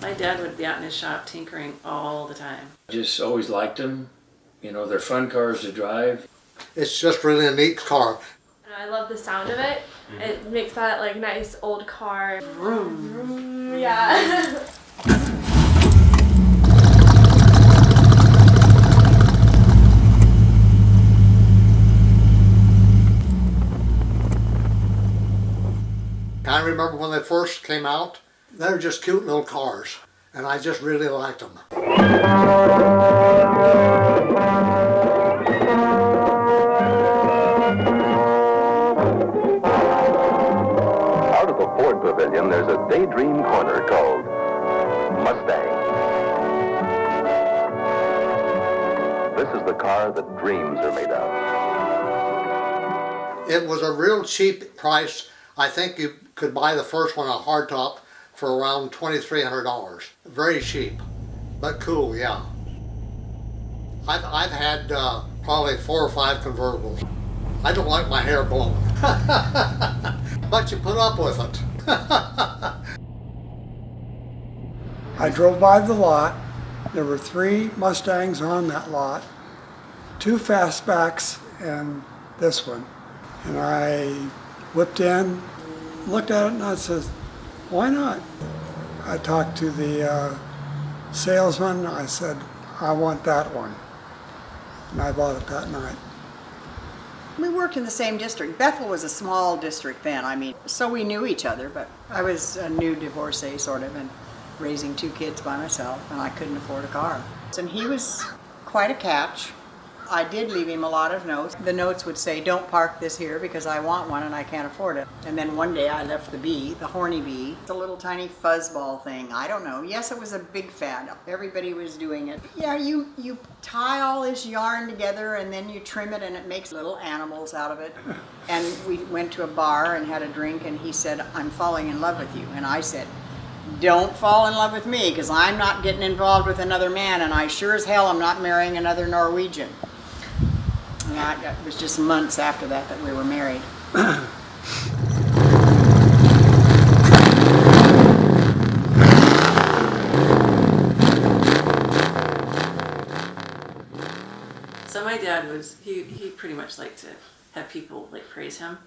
My dad would be out in his shop tinkering all the time. Just always liked them. You know, they're fun cars to drive. It's just really a neat car. I love the sound of it. It makes that like nice old car. Vroom. Vroom, yeah. I remember when they first came out, they were just cute little cars, and I just really liked them. Out of the Ford Pavilion, there's a daydream corner called Mustang. This is the car that dreams are made of. It was a real cheap price. I think you could buy the first one, a hardtop, for around $2,300. Very cheap, but cool, yeah. I've had probably 4 or 5 convertibles. I don't like my hair blown, but you put up with it. I drove by the lot. There were 3 Mustangs on that lot, 2 fastbacks and this one. And I whipped in, looked at it, and I said, why not? I talked to the salesman. I said, I want that one. And I bought it that night. We worked in the same district. Bethel was a small district then, so we knew each other, but I was a new divorcee sort of, and raising 2 kids by myself, and I couldn't afford a car. And he was quite a catch. I did leave him a lot of notes. The notes would say, don't park this here because I want one and I can't afford it. And then one day I left the bee, the horny bee, the little tiny fuzzball thing. I don't know. Yes, it was a big fad. Everybody was doing it. Yeah, you tie all this yarn together and then you trim it and it makes little animals out of it. And we went to a bar and had a drink and he said, I'm falling in love with you. And I said, don't fall in love with me because I'm not getting involved with another man and I sure as hell am not marrying another Norwegian. And it was just months after that we were married. So my dad was, he pretty much liked to have people like praise him.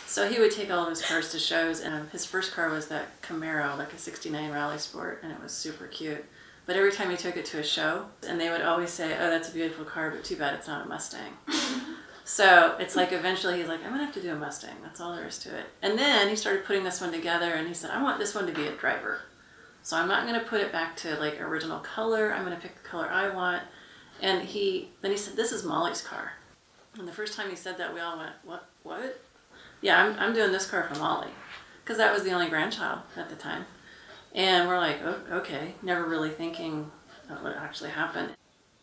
So he would take all of his cars to shows, and his first car was that Camaro, like a '69 Rally Sport, and it was super cute. But every time he took it to a show, and they would always say, oh, that's a beautiful car, but too bad it's not a Mustang. So it's like eventually he's like, I'm going to have to do a Mustang. That's all there is to it. And then he started putting this one together, and he said, I want this one to be a driver. So I'm not going to put it back to like original color. I'm going to pick the color I want. And then he said, this is Molly's car. And the first time he said that, we all went, what? Yeah, I'm doing this car for Molly. Because that was the only grandchild at the time. And we're like, oh, okay, never really thinking what would actually happen.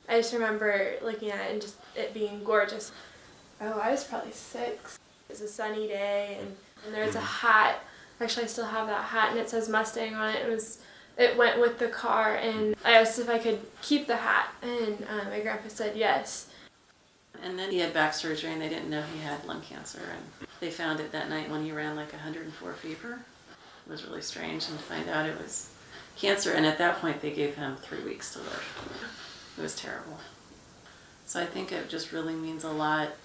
I just remember looking at it and just it being gorgeous. Oh, I was probably 6. It was a sunny day and there was a hat. Actually, I still have that hat and it says Mustang on it. It went with the car and I asked if I could keep the hat and my grandpa said yes. And then he had back surgery and they didn't know he had lung cancer. And they found it that night when he ran like 104 fever. It was really strange and to find out it was cancer, and at that point they gave him 3 weeks to live. It was terrible. So I think it just really means a lot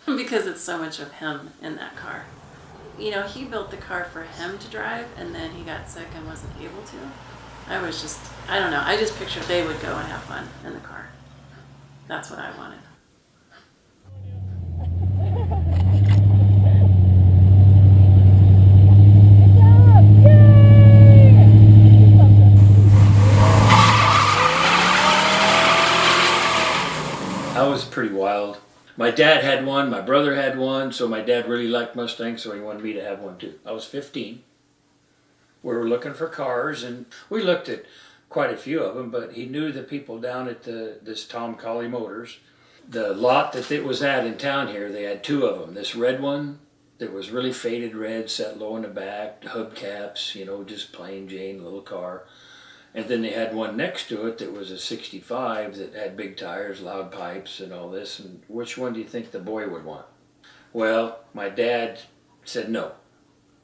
because it's so much of him in that car. You know, he built the car for him to drive and then he got sick and wasn't able to. I don't know, I just pictured they would go and have fun in the car. That's what I wanted. I was pretty wild. My dad had one, my brother had one, so my dad really liked Mustangs, so he wanted me to have one too. I was 15. We were looking for cars, and we looked at quite a few of them, but he knew the people down at this Tom Colley Motors. The lot that it was at in town here, they had 2 of them. This red one that was really faded red, set low in the back, hubcaps, you know, just plain Jane little car. And then they had one next to it that was a 65 that had big tires, loud pipes and all this. And which one do you think the boy would want? Well, my dad said no.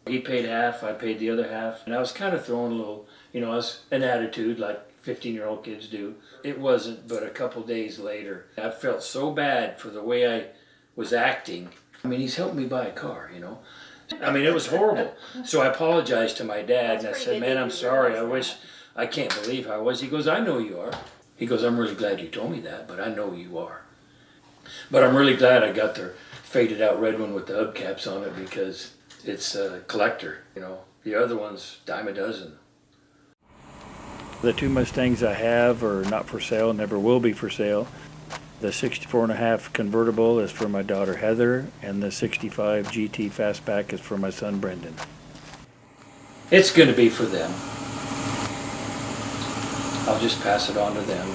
He paid half, I paid the other half, and I was kind of throwing a little, you know, I was an attitude like 15-year-old kids do. It wasn't but a couple days later. I felt so bad for the way I was acting. I mean, he's helping me buy a car, you know. I mean, it was horrible. So I apologized to my dad, and I said, man, I'm sorry. I can't believe how I was. He goes, I know you are. He goes, I'm really glad you told me that, but I know you are. But I'm really glad I got the faded out red one with the hubcaps on it because it's a collector, you know. The other one's dime a dozen. The two Mustangs I have are not for sale, never will be for sale. The 64.5 convertible is for my daughter Heather, and the 65 GT Fastback is for my son Brendan. It's going to be for them. I'll just pass it on to them.